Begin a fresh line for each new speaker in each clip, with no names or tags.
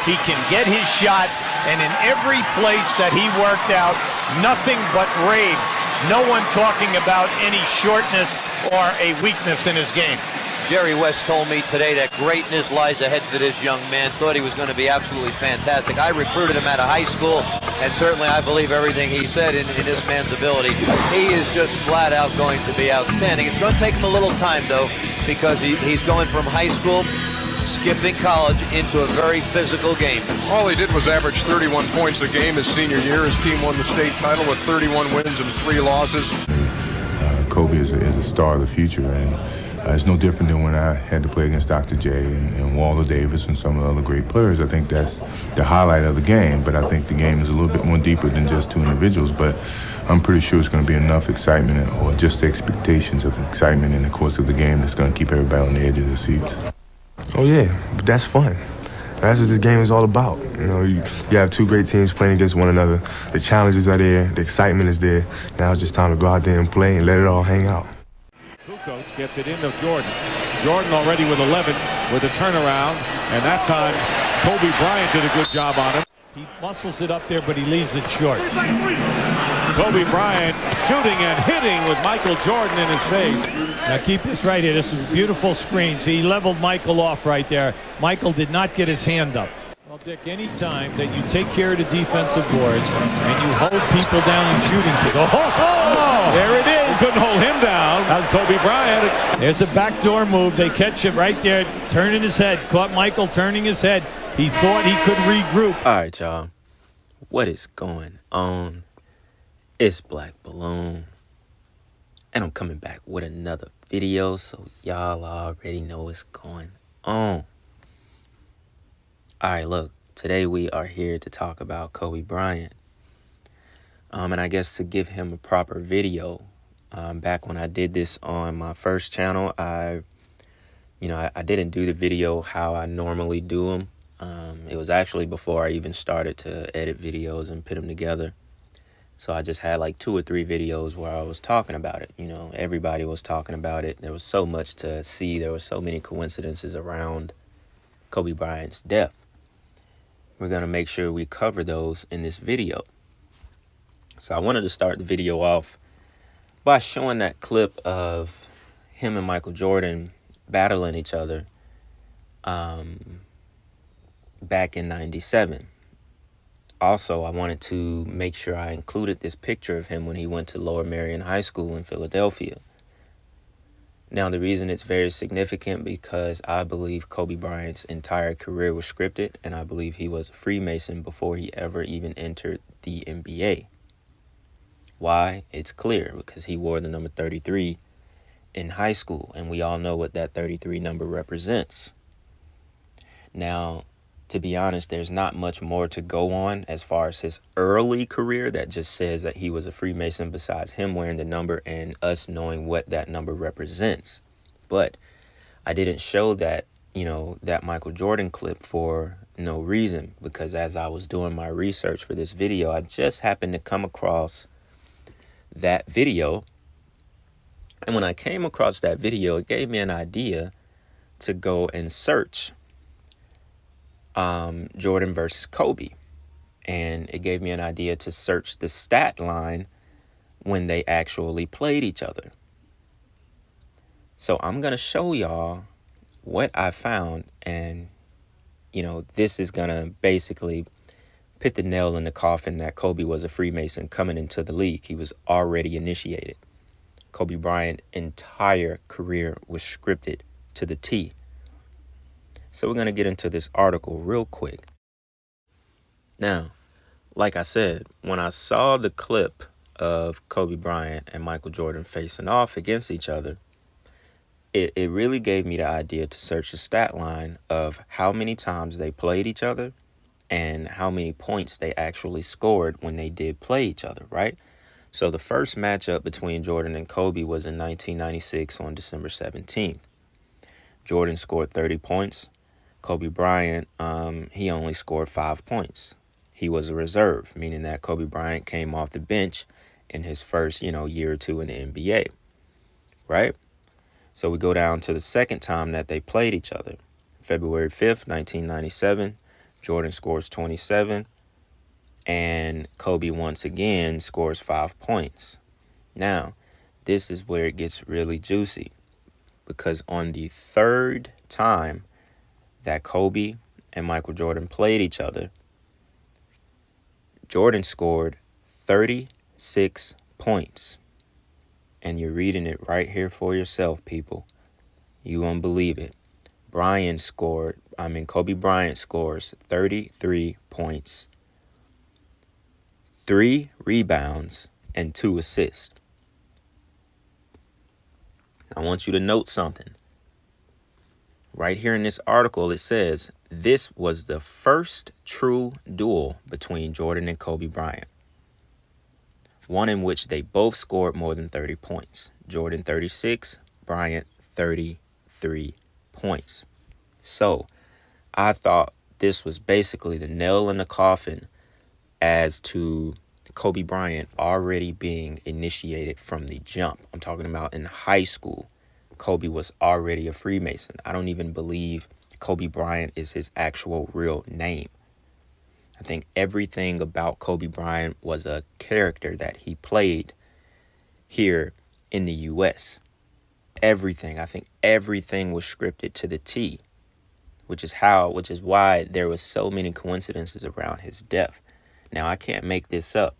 He can get his shot, and in every place that he worked out, nothing but raves. No one talking about any shortness or a weakness in his game.
Jerry West told me today that greatness lies ahead for this young man. Thought he was going to be absolutely fantastic. I recruited him out of high school, and certainly I believe everything he said in this man's ability. He is just flat out going to be outstanding. It's going to take him a little time, though, because he's going from high school, skipping college, into a very physical game.
All he did was average 31 points a game his senior year. His team won the state title with 31 wins and 3 losses.
Kobe is a star of the future, and it's no different than when I had to play against Dr. J and Walter Davis and some of the other great players. I think that's the highlight of the game, but I think the game is a little bit more deeper than just two individuals. But I'm pretty sure it's going to be enough excitement, or just the expectations of excitement in the course of the game, that's going to keep everybody on the edge of their seats.
Oh yeah, but that's fun. That's what this game is all about. You know, you have two great teams playing against one another. The challenges are there, the excitement is there. Now it's just time to go out there and play and let it all hang out.
Coach gets it into Jordan. Jordan already with 11 with a turnaround, and that time Kobe Bryant did a good job on him.
He muscles it up there, but he leaves it short.
Kobe Bryant shooting and hitting with Michael Jordan in his face.
Now keep this right here. This is a beautiful screen. See, he leveled Michael off right there. Michael did not get his hand up. Well, Dick, any time that you take care of the defensive boards and you hold people down in shooting, there it is.
Couldn't hold him down. That's Kobe Bryant.
There's a backdoor move. They catch him right there, turning his head. Caught Michael turning his head. He thought he could regroup.
All right, y'all. What is going on? It's Black Balloon. And I'm coming back with another video, so y'all already know what's going on. All right, look. Today we are here to talk about Kobe Bryant. And I guess to give him a proper video, back when I did this on my first channel, I didn't do the video how I normally do them. It was actually before I even started to edit videos and put them together. So I just had like 2 or 3 videos where I was talking about it. You know, everybody was talking about it. There was so much to see. There were so many coincidences around Kobe Bryant's death. We're going to make sure we cover those in this video. So I wanted to start the video off by showing that clip of him and Michael Jordan battling each other back in '97. Also, I wanted to make sure I included this picture of him when he went to Lower Merion High School in Philadelphia. Now, the reason it's very significant because I believe Kobe Bryant's entire career was scripted, and I believe he was a Freemason before he ever even entered the NBA. Why? It's clear, because he wore the number 33 in high school, and we all know what that 33 number represents. Now, to be honest, there's not much more to go on as far as his early career that just says that he was a Freemason besides him wearing the number and us knowing what that number represents. But I didn't show that, that Michael Jordan clip for no reason, because as I was doing my research for this video, I just happened to come across that video. And when I came across that video, it gave me an idea to go and search Jordan versus Kobe. And it gave me an idea to search the stat line when they actually played each other. So I'm going to show y'all what I found. And, this is going to basically put the nail in the coffin that Kobe was a Freemason coming into the league. He was already initiated. Kobe Bryant's entire career was scripted to the T. So we're going to get into this article real quick. Now, like I said, when I saw the clip of Kobe Bryant and Michael Jordan facing off against each other, it really gave me the idea to search the stat line of how many times they played each other and how many points they actually scored when they did play each other, right? So the first matchup between Jordan and Kobe was in 1996 on December 17th. Jordan scored 30 points. Kobe Bryant, he only scored 5 points. He was a reserve, meaning that Kobe Bryant came off the bench in his first, year or two in the NBA, right? So we go down to the second time that they played each other. February 5th, 1997, Jordan scores 27, and Kobe once again scores 5 points. Now, this is where it gets really juicy, because on the third time that Kobe and Michael Jordan played each other, Jordan scored 36 points. And you're reading it right here for yourself, people. You won't believe it. Kobe Bryant scores 33 points, 3 rebounds, and 2 assists. I want you to note something. Right here in this article, it says, this was the first true duel between Jordan and Kobe Bryant. One in which they both scored more than 30 points. Jordan 36, Bryant 33 points. So I thought this was basically the nail in the coffin as to Kobe Bryant already being initiated from the jump. I'm talking about in high school. Kobe was already a Freemason. I don't even believe Kobe Bryant is his actual real name. I think everything about Kobe Bryant was a character that he played here in the U.S. Everything. I think everything was scripted to the T, which is why there was so many coincidences around his death. Now, I can't make this up.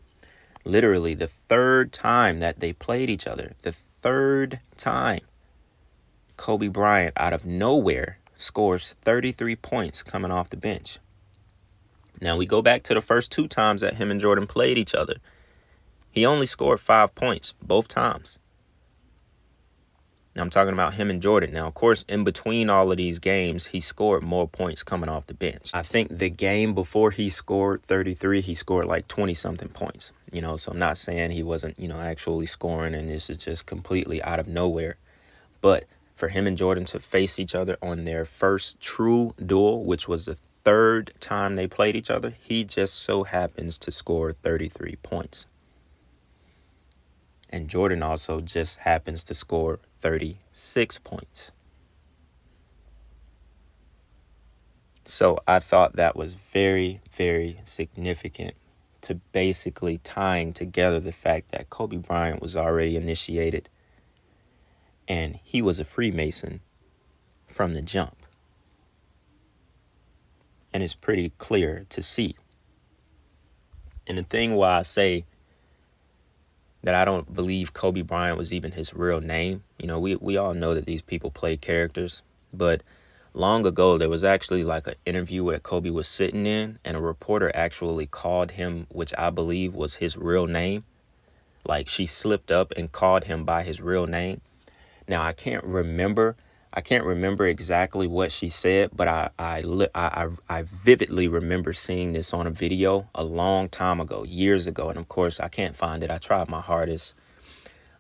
Literally, the third time that they played each other, the third time, Kobe Bryant, out of nowhere, scores 33 points coming off the bench. Now, we go back to the first 2 times that him and Jordan played each other. He only scored 5 points both times. Now, I'm talking about him and Jordan. Now, of course, in between all of these games, he scored more points coming off the bench. I think the game before he scored 33, he scored like 20-something points. So I'm not saying he wasn't, actually scoring, and this is just completely out of nowhere. But for him and Jordan to face each other on their first true duel, which was the third time they played each other, he just so happens to score 33 points. And Jordan also just happens to score 36 points. So I thought that was very, very significant to basically tying together the fact that Kobe Bryant was already initiated and he was a Freemason from the jump. And it's pretty clear to see. And the thing why I say that I don't believe Kobe Bryant was even his real name, we all know that these people play characters, but long ago there was actually like an interview where Kobe was sitting in, and a reporter actually called him, which I believe was his real name. Like, she slipped up and called him by his real name. Now, I can't remember exactly what she said, but I vividly remember seeing this on a video a long time ago, years ago. And of course, I can't find it. I tried my hardest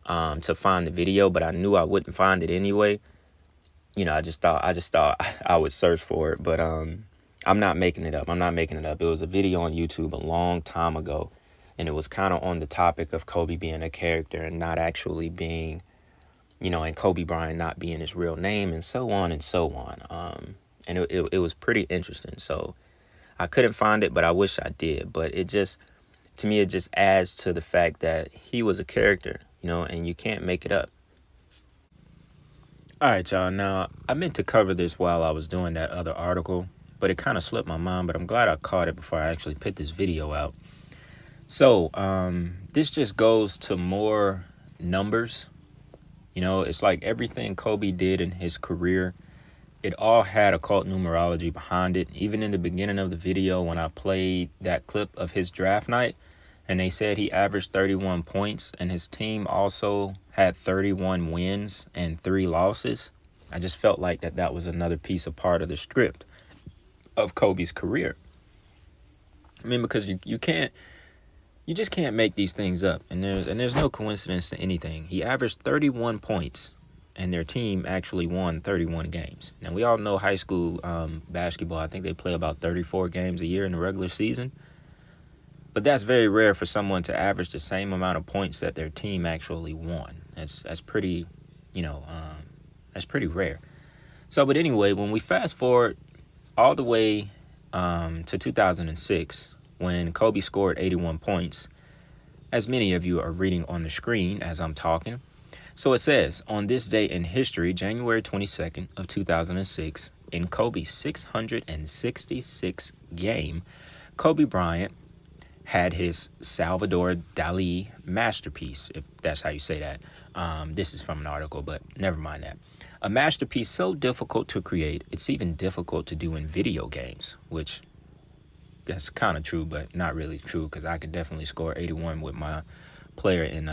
to find the video, but I knew I wouldn't find it anyway. I just thought I would search for it, but I'm not making it up. It was a video on YouTube a long time ago, and it was kind of on the topic of Kobe being a character and not actually being, and Kobe Bryant not being his real name, and so on and so on. And it was pretty interesting. So I couldn't find it, but I wish I did. But to me, it just adds to the fact that he was a character, and you can't make it up. All right, y'all. Now, I meant to cover this while I was doing that other article, but it kind of slipped my mind. But I'm glad I caught it before I actually put this video out. So this just goes to more numbers. It's like everything Kobe did in his career, it all had occult numerology behind it. Even in the beginning of the video, when I played that clip of his draft night, and they said he averaged 31 points, and his team also had 31 wins and 3 losses, I just felt like that was another piece of part of the script of Kobe's career. I mean, because you just can't make these things up, and there's no coincidence to anything. He averaged 31 points, and their team actually won 31 games. Now, we all know high school basketball. I think they play about 34 games a year in the regular season. But that's very rare for someone to average the same amount of points that their team actually won. That's pretty, that's pretty rare. So, but anyway, when we fast forward all the way to 2006 when Kobe scored 81 points, as many of you are reading on the screen as I'm talking. So it says, on this day in history, January 22nd of 2006, in Kobe's 666th game, Kobe Bryant had his Salvador Dali masterpiece, if that's how you say that. This is from an article, but never mind that. A masterpiece so difficult to create, it's even difficult to do in video games, which that's kind of true, but not really true, because I could definitely score 81 with my player in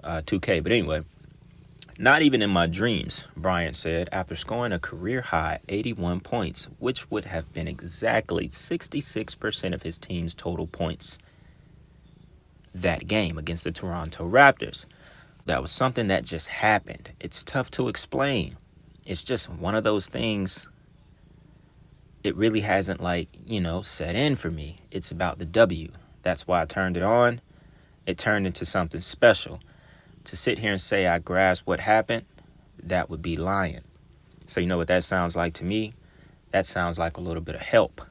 2K. But anyway, not even in my dreams, Bryant said, after scoring a career-high 81 points, which would have been exactly 66% of his team's total points that game against the Toronto Raptors. That was something that just happened. It's tough to explain. It's just one of those things. It really hasn't, set in for me. It's about the W. That's why I turned it on. It turned into something special. To sit here and say I grasped what happened, that would be lying. So you know what that sounds like to me? That sounds like a little bit of help.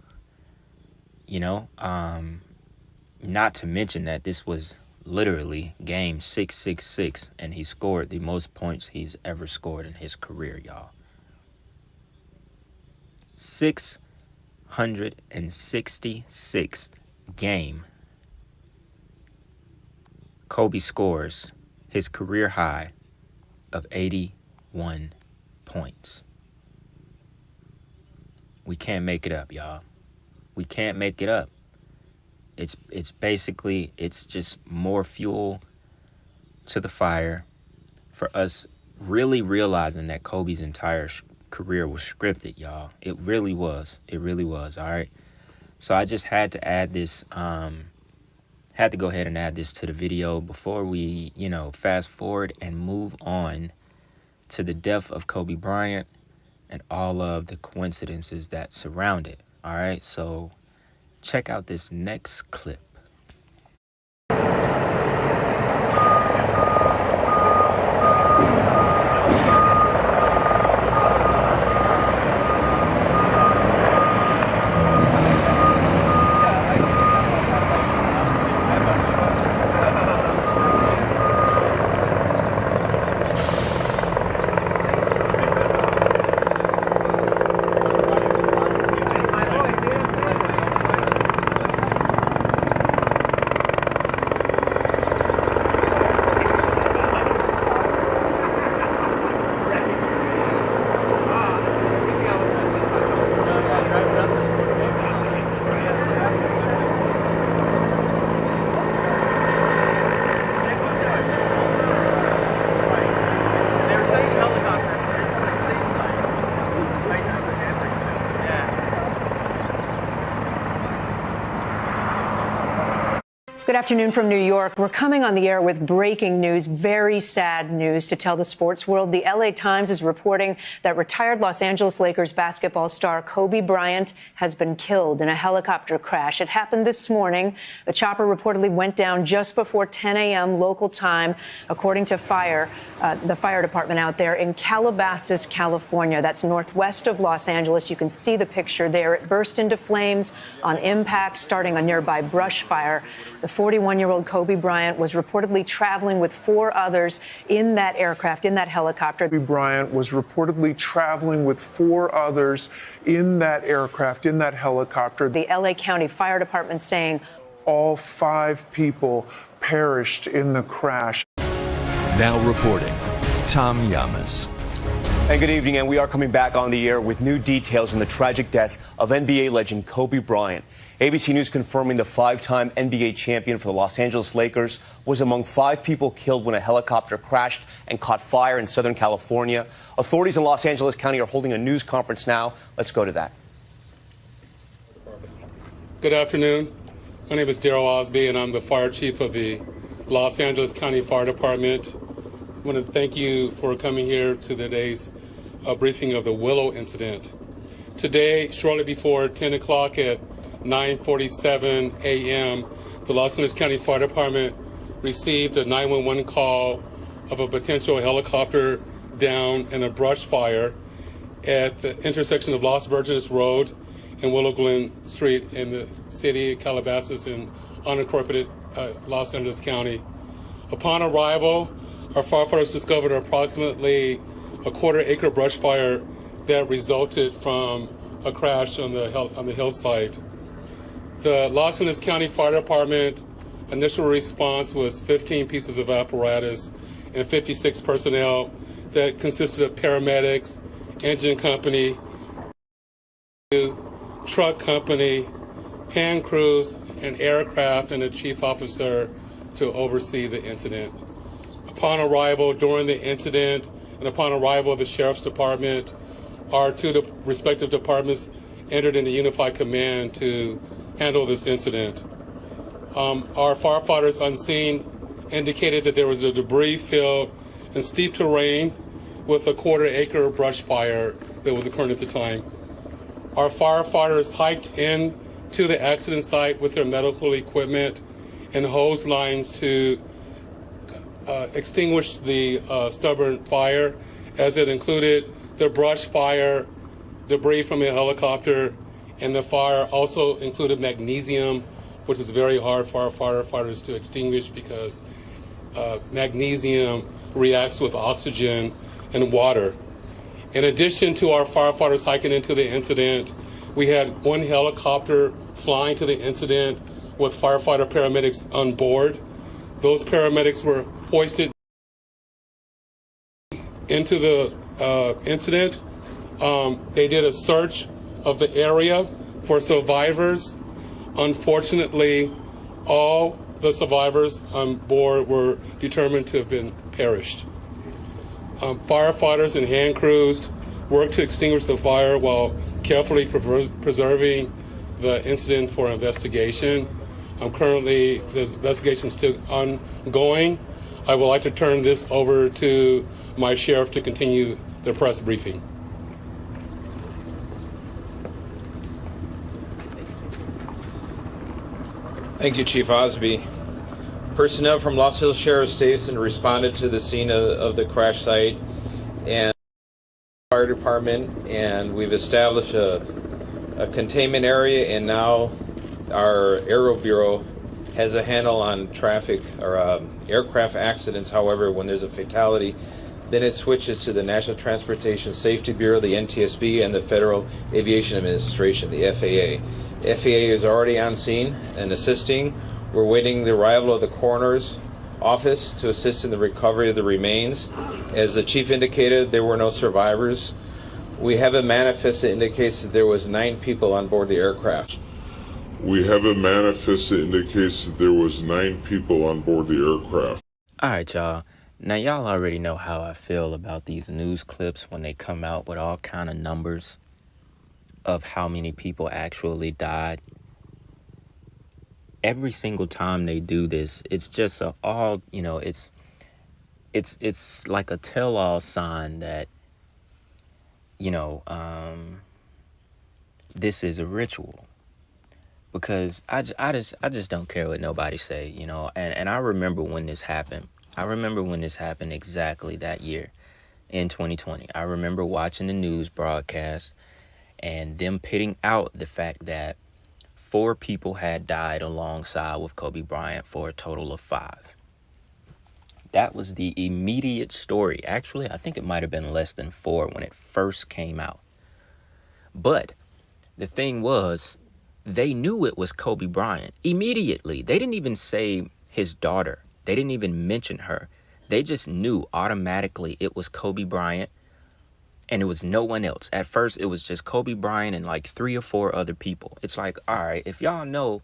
Not to mention that this was literally game 666, and he scored the most points he's ever scored in his career, y'all. 666th game. Kobe scores his career high of 81 points. We can't make it up, y'all. We can't make it up. It's basically, it's just more fuel to the fire for us really realizing that Kobe's entire career was scripted, y'all. It really was. It really was, all right? So I just had to add this, had to go ahead and add this to the video before we, fast forward and move on to the death of Kobe Bryant and all of the coincidences that surround it, all right? So check out this next clip.
Good afternoon from New York. We're coming on the air with breaking news, very sad news to tell the sports world. The LA Times is reporting that retired Los Angeles Lakers basketball star Kobe Bryant has been killed in a helicopter crash. It happened this morning. The chopper reportedly went down just before 10 a.m. local time, according to the fire department out there in Calabasas, California. That's northwest of Los Angeles. You can see the picture there. It burst into flames on impact, starting a nearby brush fire. The 41-year-old Kobe Bryant was reportedly traveling with 4 others in that aircraft, in that helicopter.
Kobe Bryant was reportedly traveling with 4 others in that aircraft, in that helicopter.
The LA County Fire Department saying
all 5 people perished in the crash.
Now reporting, Tom Llamas.
And good evening, and we are coming back on the air with new details on the tragic death of NBA legend Kobe Bryant. ABC News confirming the 5-time NBA champion for the Los Angeles Lakers was among 5 people killed when a helicopter crashed and caught fire in Southern California. Authorities in Los Angeles County are holding a news conference now. Let's go to that.
Good afternoon. My name is Daryl Osby, and I'm the fire chief of the Los Angeles County Fire Department. I want to thank you for coming here to today's briefing of the Willow incident. Today, shortly before 10 o'clock at 9:47 a.m., the Los Angeles County Fire Department received a 911 call of a potential helicopter down in a brush fire at the intersection of Los Virgenes Road and Willow Glen Street in the city of Calabasas in unincorporated Los Angeles County. Upon arrival, our firefighters discovered approximately a quarter-acre brush fire that resulted from a crash on the hillside. The Los Angeles County Fire Department initial response was 15 pieces of apparatus and 56 personnel that consisted of paramedics, engine company, truck company, hand crews, and aircraft, and a chief officer to oversee the incident. Upon arrival, during the incident, and upon arrival of the Sheriff's Department, our two respective departments entered into unified command to handle this incident. Our firefighters on scene indicated that there was a debris field and steep terrain with a quarter-acre brush fire that was occurring at the time. Our firefighters hiked in to the accident site with their medical equipment and hose lines to extinguish the stubborn fire, as it included the brush fire, debris from a helicopter, and the fire also included magnesium, which is very hard for our firefighters to extinguish because magnesium reacts with oxygen and water. In addition to our firefighters hiking into the incident, we had one helicopter flying to the incident with firefighter paramedics on board. Those paramedics were hoisted into the incident. They did a search of the area for survivors. Unfortunately, all the survivors on board were determined to have been perished. Firefighters and hand crews worked to extinguish the fire while carefully preserving the incident for investigation. Currently, the investigation is still ongoing. I would like to turn this over to my sheriff to continue the press briefing.
Thank you, Chief Osby. Personnel from Los Angeles Sheriff's Station responded to the scene of the crash site and fire department, and we've established a containment area, and now our Aero Bureau has a handle on traffic or aircraft accidents. However, when there's a fatality, then it switches to the National Transportation Safety Bureau, the NTSB, and the Federal Aviation Administration, the FAA. FAA is already on scene and assisting. We're waiting the arrival of the coroner's office to assist in the recovery of the remains. As the chief indicated, there were no survivors. We have a manifest that indicates that there was 9 people on board the aircraft.
We have a manifest that indicates that there was 9 people on board the aircraft.
All right, y'all. Now, y'all already know how I feel about these news clips when they come out with all kind of numbers of how many people actually died. Every single time they do this, it's just it's like a tell-all sign that, this is a ritual. Because I just don't care what nobody say, and I remember when this happened. I remember when this happened exactly that year in 2020. I remember watching the news broadcast and them pitting out the fact that 4 people had died alongside with Kobe Bryant for a total of 5. That was the immediate story. Actually, I think it might have been less than 4 when it first came out. But the thing was, they knew it was Kobe Bryant immediately. They didn't even say his daughter. They didn't even mention her. They just knew automatically it was Kobe Bryant. And it was no one else. At first, it was just Kobe Bryant and like 3 or 4 other people. It's like, all right, if y'all know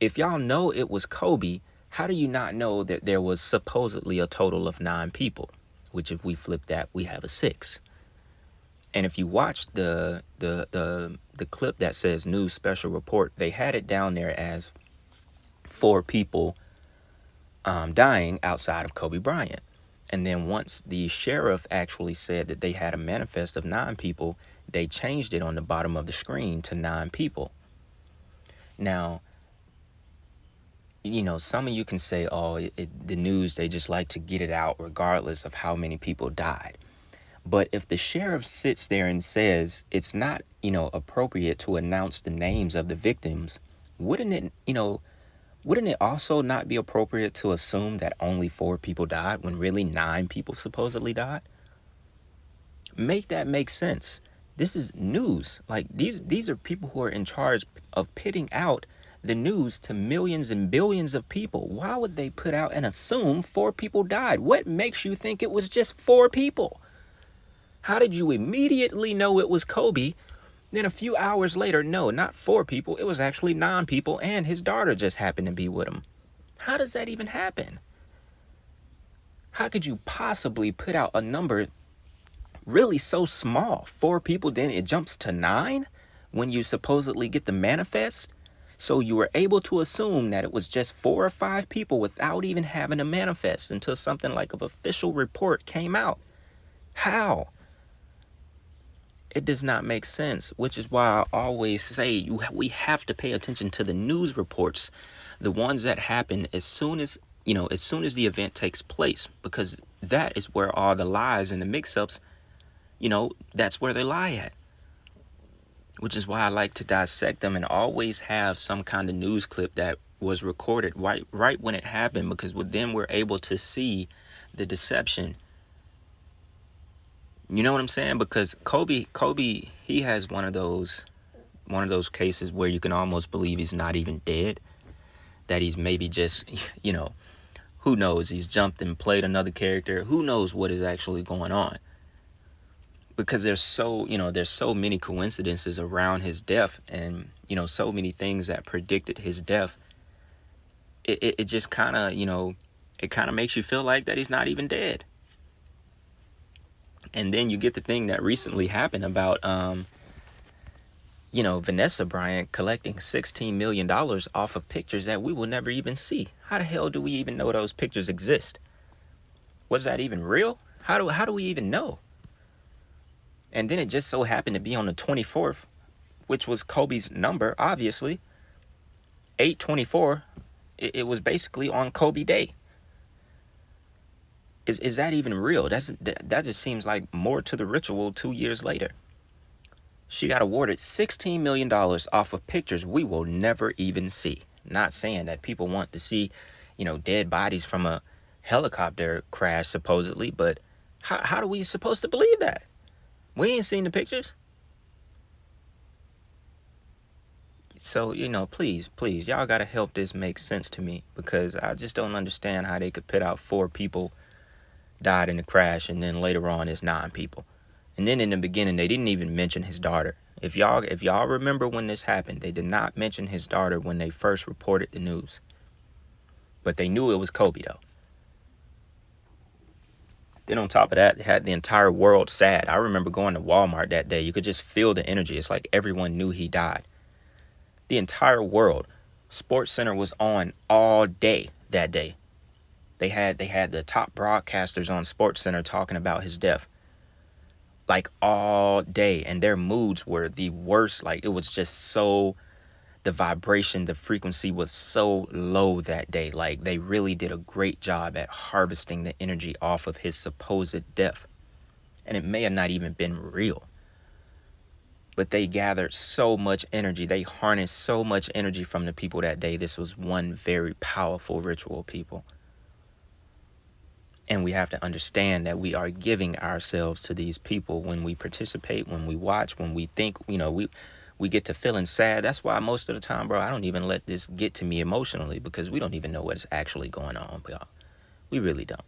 it was Kobe, how do you not know that there was supposedly a total of 9 people? Which, if we flip that, we have a 6. And if you watch the clip that says news special report, they had it down there as 4 people dying outside of Kobe Bryant. And then once the sheriff actually said that they had a manifest of 9 people, they changed it on the bottom of the screen to 9 people. Now, some of you can say, oh, the news, they just like to get it out regardless of how many people died. But if the sheriff sits there and says it's not, appropriate to announce the names of the victims, wouldn't it also not be appropriate to assume that only 4 people died when really 9 people supposedly died? Make that make sense. This is news. Like these are people who are in charge of pitting out the news to millions and billions of people. Why would they put out and assume 4 people died? What makes you think it was just 4 people? How did you immediately know it was Kobe? Then a few hours later, no, not 4 people. It was actually 9 people, and his daughter just happened to be with him. How does that even happen? How could you possibly put out a number really so small? 4 people, then it jumps to 9 when you supposedly get the manifest? So you were able to assume that it was just 4 or 5 people without even having a manifest until something like an official report came out. How? It does not make sense, which is why I always say we have to pay attention to the news reports, the ones that happen as soon as the event takes place, because that is where all the lies and the mix-ups, that's where they lie at. Which is why I like to dissect them and always have some kind of news clip that was recorded right when it happened, because then we're able to see the deception. You know what I'm saying? Because Kobe, he has one of those cases where you can almost believe he's not even dead. That he's maybe just, who knows? He's jumped and played another character. Who knows what is actually going on? Because there's so many coincidences around his death, and, so many things that predicted his death. It just kind of, it kind of makes you feel like that he's not even dead. And then you get the thing that recently happened about, Vanessa Bryant collecting $16 million off of pictures that we will never even see. How the hell do we even know those pictures exist? Was that even real? How do we even know? And then it just so happened to be on the 24th, which was Kobe's number, obviously. 8/24, it was basically on Kobe Day. Is that even real? That just seems like more to the ritual 2 years later. She got awarded $16 million off of pictures we will never even see. Not saying that people want to see, dead bodies from a helicopter crash, supposedly, but how are we supposed to believe that? We ain't seen the pictures. So, please, y'all got to help this make sense to me, because I just don't understand how they could put out 4 people died in the crash, and then later on it's 9 people. And then in the beginning, they didn't even mention his daughter. If y'all remember when this happened, they did not mention his daughter when they first reported the news. But they knew it was Kobe, though. Then on top of that, they had the entire world sad. I remember going to Walmart that day. You could just feel the energy. It's like everyone knew he died. The entire world. SportsCenter was on all day that day. They had the top broadcasters on SportsCenter talking about his death. Like all day. And their moods were the worst. Like it was just so, the vibration, the frequency was so low that day. Like they really did a great job at harvesting the energy off of his supposed death. And it may have not even been real. But they gathered so much energy. They harnessed so much energy from the people that day. This was one very powerful ritual, people. And we have to understand that we are giving ourselves to these people when we participate, when we watch, when we think, we get to feeling sad. That's why most of the time, bro, I don't even let this get to me emotionally, because we don't even know what is actually going on, y'all. We really don't.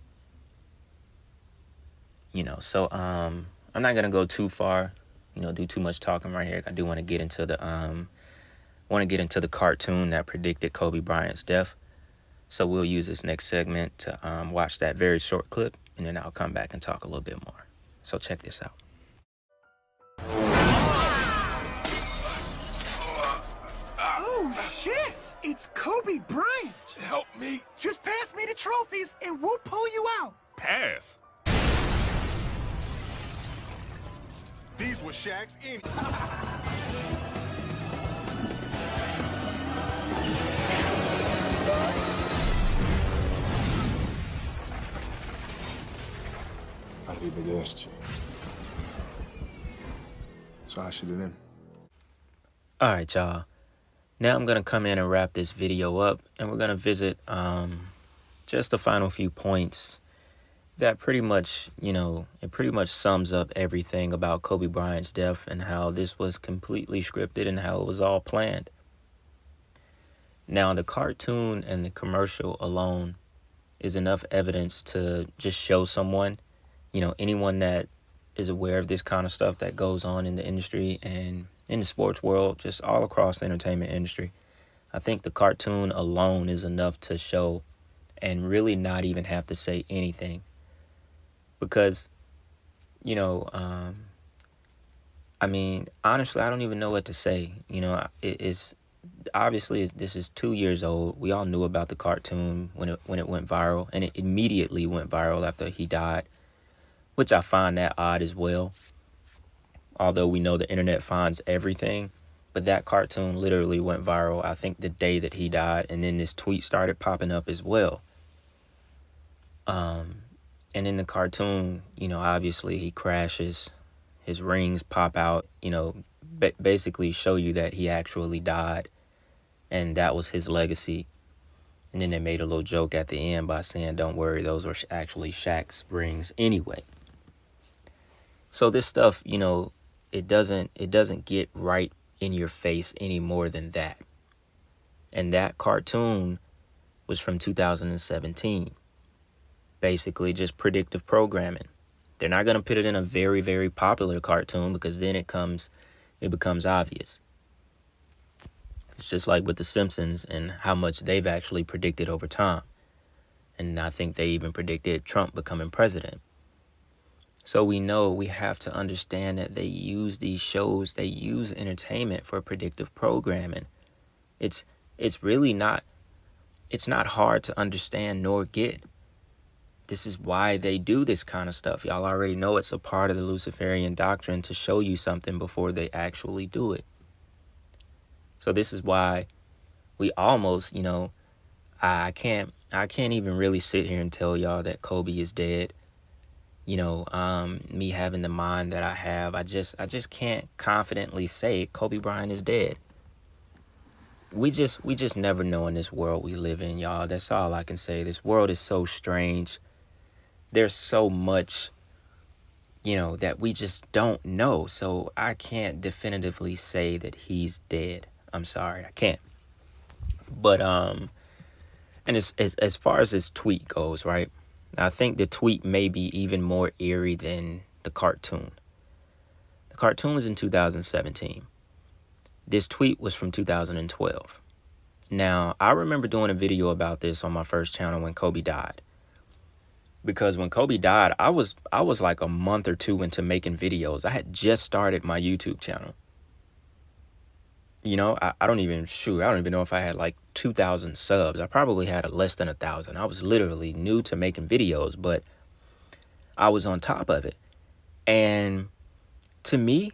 So I'm not going to go too far, do too much talking right here. I do want to get into the cartoon that predicted Kobe Bryant's death. So we'll use this next segment to watch that very short clip, and then I'll come back and talk a little bit more. So check this out.
Oh, shit! It's Kobe Bryant!
Help me.
Just pass me the trophies, and we'll pull you out.
Pass.
These were Shaq's in.
Arrivederci.
So I shoot it in.
All right, y'all. Now I'm going to come in and wrap this video up, and we're going to visit just the final few points that pretty much, it pretty much sums up everything about Kobe Bryant's death and how this was completely scripted and how it was all planned. Now, the cartoon and the commercial alone is enough evidence to just show someone, anyone that is aware of this kind of stuff that goes on in the industry and in the sports world, just all across the entertainment industry. I think the cartoon alone is enough to show and really not even have to say anything. Because, honestly, I don't even know what to say. It's obviously this is 2 years old. We all knew about the cartoon when it went viral, and it immediately went viral after he died, which I find that odd as well. Although we know the internet finds everything, but that cartoon literally went viral, I think, the day that he died, and then this tweet started popping up as well. And in the cartoon, obviously he crashes, his rings pop out, basically show you that he actually died, and that was his legacy. And then they made a little joke at the end by saying, don't worry, those were actually Shaq's rings anyway. So this stuff, it doesn't get right in your face any more than that. And that cartoon was from 2017. Basically just predictive programming. They're not going to put it in a very, very popular cartoon because then it becomes obvious. It's just like with The Simpsons and how much they've actually predicted over time. And I think they even predicted Trump becoming president. So we know, we have to understand that they use these shows, they use entertainment for predictive programming. It's really not, it's not hard to understand nor get. This is why they do this kind of stuff. Y'all already know it's a part of the Luciferian doctrine to show you something before they actually do it. So this is why we almost, I can't even really sit here and tell y'all that Kobe is dead. Me having the mind that I have, I just can't confidently say Kobe Bryant is dead. We just never know in this world we live in, y'all. That's all I can say. This world is so strange. There's so much, that we just don't know. So I can't definitively say that he's dead. I'm sorry, I can't. But and as far as this tweet goes, right? I think the tweet may be even more eerie than the cartoon. The cartoon was in 2017. This tweet was from 2012. Now, I remember doing a video about this on my first channel when Kobe died. Because when Kobe died, I was like a month or two into making videos. I had just started my YouTube channel. I don't even know if I had like 2,000 subs. I probably had less than 1,000. I was literally new to making videos, but I was on top of it. And to me,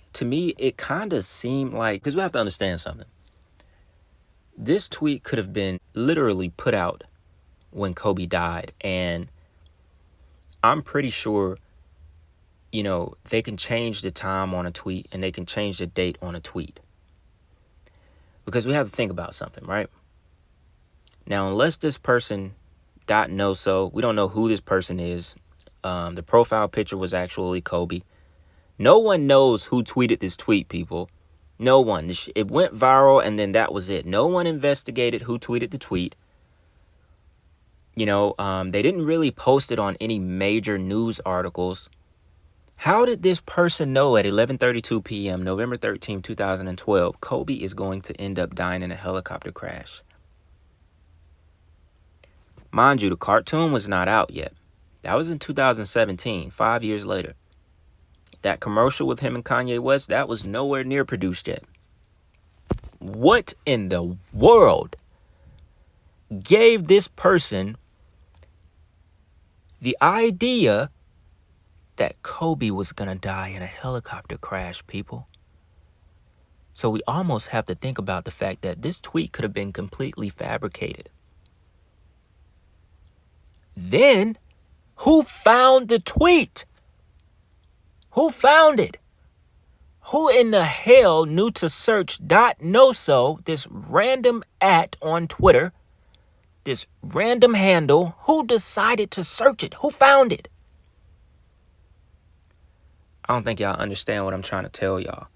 it kind of seemed like, because we have to understand something. This tweet could have been literally put out when Kobe died, and I'm pretty sure, they can change the time on a tweet and they can change the date on a tweet. Because we have to think about something, right? Now, unless this person we don't know who this person is. The profile picture was actually Kobe. No one knows who tweeted this tweet, people. No one. It went viral and then that was it. No one investigated who tweeted the tweet. They didn't really post it on any major news articles. How did this person know at 11:32 p.m., November 13, 2012, Kobe is going to end up dying in a helicopter crash? Mind you, the cartoon was not out yet. That was in 2017, 5 years later. That commercial with him and Kanye West, that was nowhere near produced yet. What in the world gave this person the idea that Kobe was going to die in a helicopter crash, people? So we almost have to think about the fact that this tweet could have been completely fabricated. Then, who found the tweet? Who found it? Who in the hell knew to search .noso, this random on Twitter, this random handle? Who decided to search it? Who found it? I don't think y'all understand what I'm trying to tell y'all.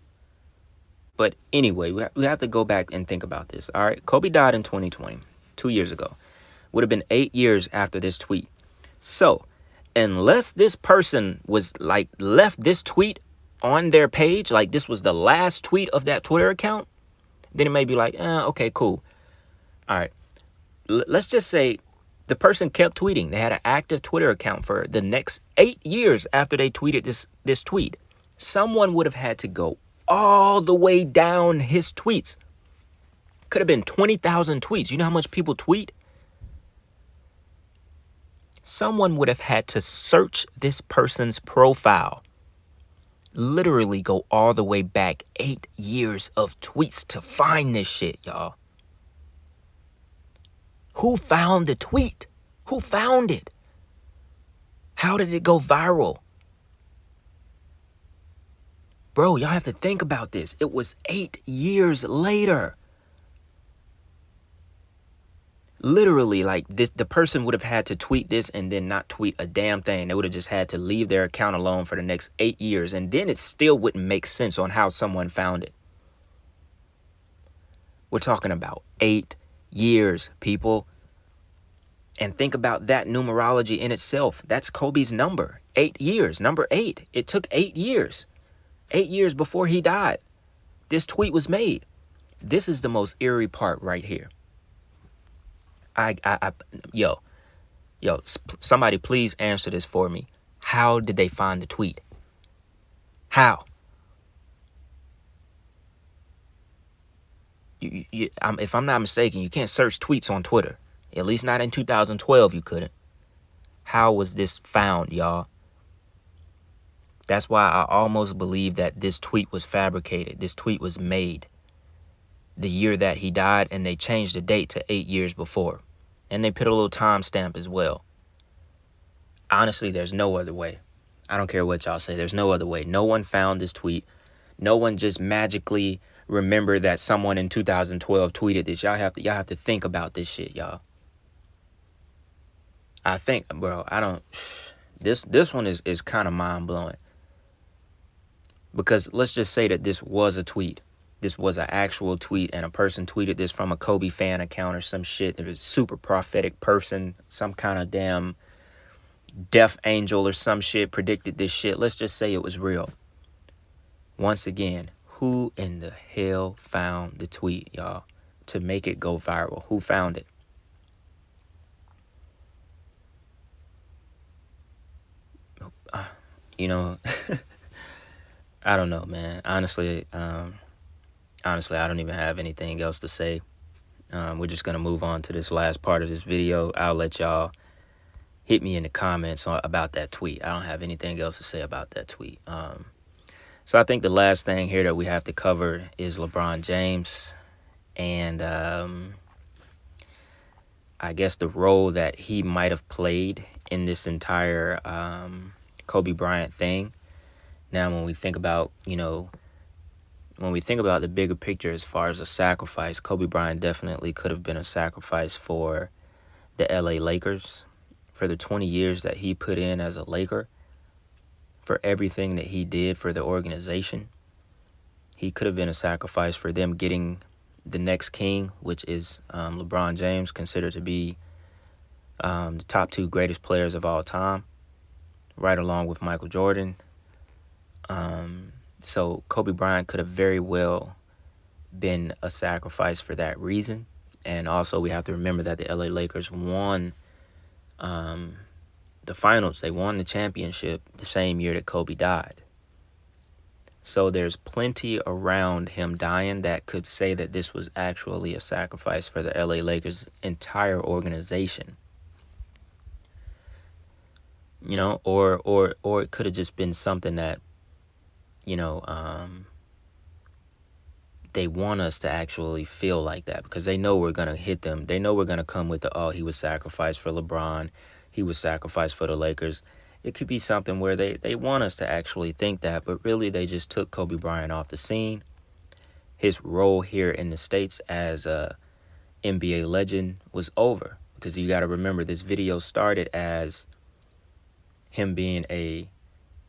But anyway, we have to go back and think about this. All right, Kobe died in 2020, 2 years ago. Would have been 8 years after this tweet. So, unless this person was like left this tweet on their page, like this was the last tweet of that Twitter account, then it may be like, okay, cool. All right, let's just say the person kept tweeting. They had an active Twitter account for the next 8 years after they tweeted this tweet. Someone would have had to go all the way down his tweets. Could have been 20,000 tweets. You know how much people tweet? Someone would have had to search this person's profile. Literally go all the way back 8 years of tweets to find this shit, y'all. Who found the tweet? Who found it? How did it go viral? Bro, y'all have to think about this. It was 8 years later. Literally, like this, the person would have had to tweet this and then not tweet a damn thing. They would have just had to leave their account alone for the next 8 years. And then it still wouldn't make sense on how someone found it. We're talking about 8 years, people. And think about that numerology in itself. That's Kobe's number. 8 years. Number 8. It took 8 years. 8 years before he died. This tweet was made. This is the most eerie part right here. Yo, somebody please answer this for me. How did they find the tweet? How? If I'm not mistaken, you can't search tweets on Twitter. At least not in 2012, you couldn't. How was this found, y'all? That's why I almost believe that this tweet was fabricated. This tweet was made the year that he died, and they changed the date to 8 years before. And they put a little timestamp as well. Honestly, there's no other way. I don't care what y'all say. There's no other way. No one found this tweet. No one just magically remembered that someone in 2012 tweeted this. Y'all have to think about this shit, y'all. I think, bro, this one is kind of mind-blowing. Because let's just say that this was a tweet. This was an actual tweet, and a person tweeted this from a Kobe fan account or some shit. It was a super prophetic person, some kind of damn death angel or some shit predicted this shit. Let's just say it was real. Once again, who in the hell found the tweet, y'all, to make it go viral? Who found it? I don't know, man. Honestly, I don't even have anything else to say. We're just going to move on to this last part of this video. I'll let y'all hit me in the comments about that tweet. I don't have anything else to say about that tweet. So I think the last thing here that we have to cover is LeBron James. And I guess the role that he might have played in this entire Kobe Bryant thing. Now, when we think about, the bigger picture as far as a sacrifice, Kobe Bryant definitely could have been a sacrifice for the LA Lakers, for the 20 years that he put in as a Laker, for everything that he did for the organization. He could have been a sacrifice for them getting the next king, which is LeBron James, considered to be the top 2 greatest players of all time, right along with Michael Jordan. So Kobe Bryant could have very well been a sacrifice for that reason. And also we have to remember that the LA Lakers won the finals. They won the championship the same year that Kobe died. So there's plenty around him dying that could say that this was actually a sacrifice for the LA Lakers' entire organization. Or it could have just been something that, they want us to actually feel like that because they know we're going to hit them. They know we're going to come with he was sacrificed for LeBron. He was sacrificed for the Lakers. it could be something where they want us to actually think that, but really they just took Kobe Bryant off the scene. His role here in the States as a NBA legend was over, because you got to remember, this video started as him being a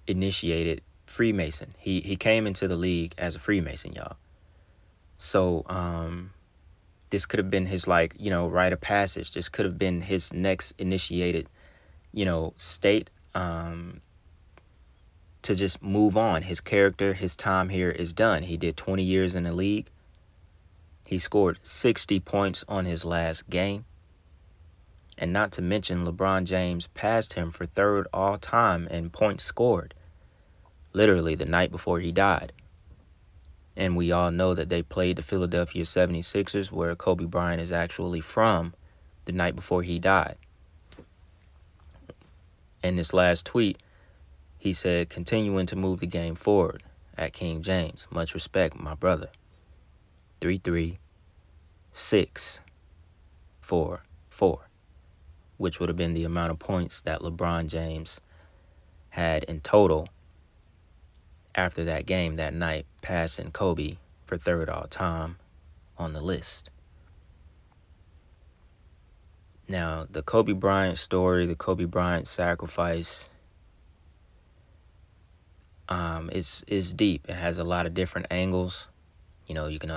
initiated Freemason. He came into the league as a Freemason, y'all. So this could have been his, like, you know, rite of passage. This could have been his next initiated, you know, state to just move on. His character, his time here is done. He did 20 years in the league. He scored 60 points on his last game. And not to mention, LeBron James passed him for third all time in points scored, literally the night before he died. And we all know that they played the Philadelphia 76ers, where Kobe Bryant is actually from, the night before he died. In this last tweet, he said, continuing to move the game forward at King James. Much respect, my brother. 3-3-6-4-4, which would have been the amount of points that LeBron James had in total after that game that night, passing Kobe for third all time on the list. Now, the Kobe Bryant story, the Kobe Bryant sacrifice, is deep. It has a lot of different angles. You know, you can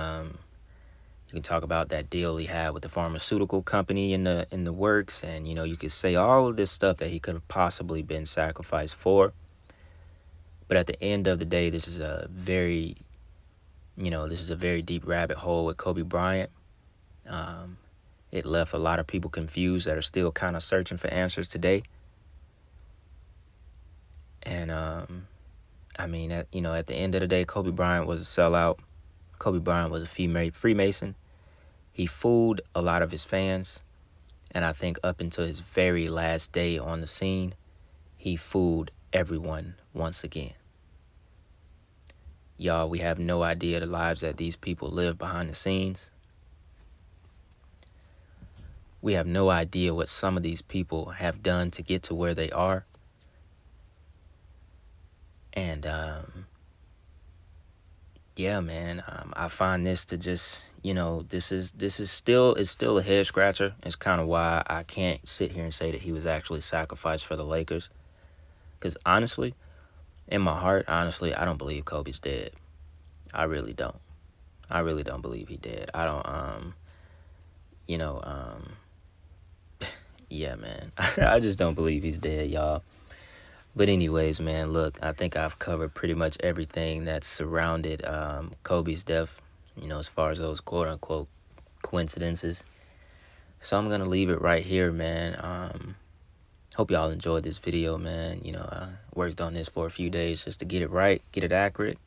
talk about that deal he had with the pharmaceutical company in the works, and you know, you could say all of this stuff that he could have possibly been sacrificed for. But at the end of the day, this is a very deep rabbit hole with Kobe Bryant. It left a lot of people confused that are still kind of searching for answers today. And I mean, at the end of the day, Kobe Bryant was a sellout. Kobe Bryant was a Freemason. He fooled a lot of his fans, and I think up until his very last day on the scene, he fooled everyone once again. Y'all, we have no idea the lives that these people live behind the scenes. We have no idea what some of these people have done to get to where they are. And yeah, man, I find this to just, you know, this is still a head scratcher. It's kind of why I can't sit here and say that he was actually sacrificed for the Lakers. Because honestly, in my heart, honestly, I don't believe Kobe's dead. I really don't. I really don't believe he dead. I don't, yeah, man. I just don't believe he's dead, y'all. But anyways, man, look, I think I've covered pretty much everything that surrounded Kobe's death, you know, as far as those quote-unquote coincidences. So I'm going to leave it right here, man. Hope y'all enjoyed this video, man. You know, I worked on this for a few days just to get it right, get it accurate.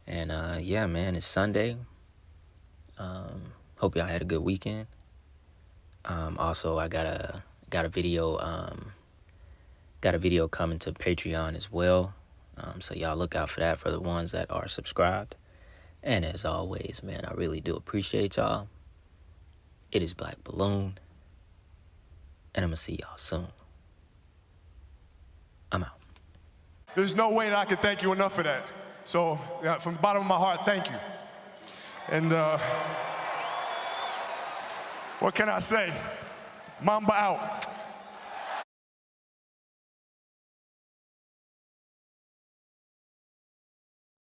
And, yeah, man, it's Sunday. Hope y'all had a good weekend. Also, I got a video coming to Patreon as well. So y'all look out for that for the ones that are subscribed. And as always, man, I really do appreciate y'all. It is Black Balloon. And I'm going to see y'all soon. I'm out.
There's no way that I can thank you enough for that. So, from the bottom of my heart, thank you. And what can I say? Mamba out.